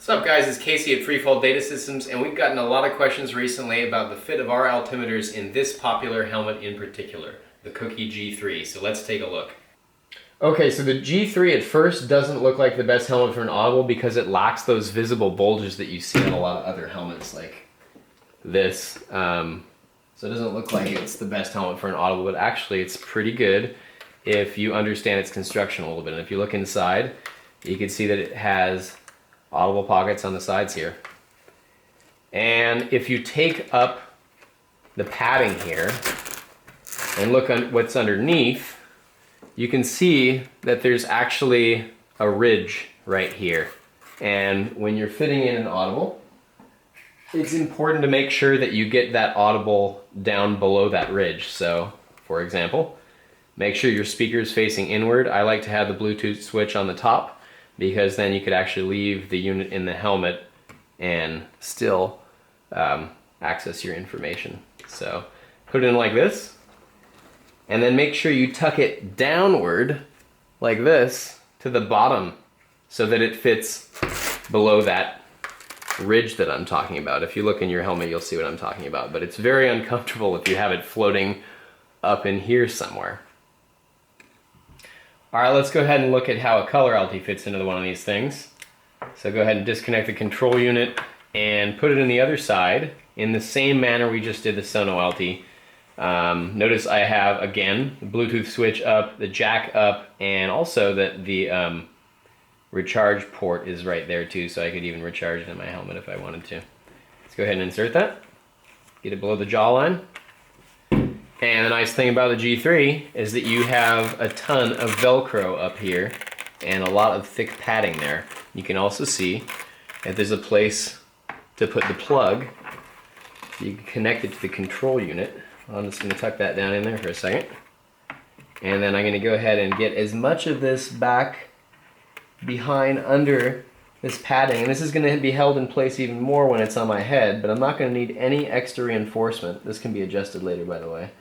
What's up guys, it's Casey at Freefall Data Systems, and we've gotten a lot of questions recently about the fit of our altimeters in this popular helmet in particular, the Cookie G3, so let's take a look. Okay, so the G3 at first doesn't look like the best helmet for an audible because it lacks those visible bulges that you see on a lot of other helmets like this. So it doesn't look like it's the best helmet for an audible, but actually it's pretty good if you understand its construction a little bit. And if you look inside, you can see that it has audible pockets on the sides here. And if you take up the padding here and look at what's underneath, you can see that there's actually a ridge right here. And when you're fitting in an audible, it's important to make sure that you get that audible down below that ridge. So, for example, make sure your speaker is facing inward. I like to have the Bluetooth switch on the top, because then you could actually leave the unit in the helmet and still access your information. So put it in like this, and then make sure you tuck it downward like this to the bottom so that it fits below that ridge that I'm talking about. If you look in your helmet, you'll see what I'm talking about, but it's very uncomfortable if you have it floating up in here somewhere. Alright, let's go ahead and look at how a ColorAlti fits into one of these things. So go ahead and disconnect the control unit and put it in the other side in the same manner we just did the SonoAlti. Notice I have, again, the Bluetooth switch up, the jack up, and also that the recharge port is right there too, so I could even recharge it in my helmet if I wanted to. Let's go ahead and insert that. Get it below the jawline. And the nice thing about the G3 is that you have a ton of Velcro up here and a lot of thick padding there. You can also see that there's a place to put the plug. You can connect it to the control unit. I'm just going to tuck that down in there for a second. And then I'm going to go ahead and get as much of this back behind under this padding. And this is going to be held in place even more when it's on my head, but I'm not going to need any extra reinforcement. This can be adjusted later, by the way.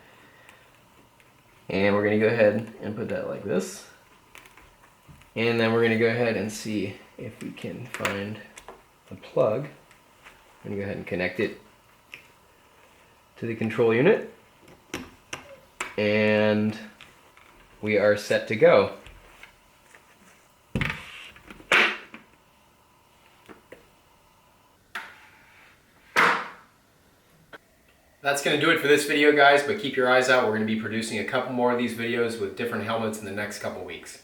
And we're going to go ahead and put that like this. And then we're going to go ahead and see if we can find a plug. I'm going to go ahead and connect it to the control unit. And we are set to go. That's going to do it for this video, guys, but keep your eyes out. We're going to be producing a couple more of these videos with different helmets in the next couple weeks.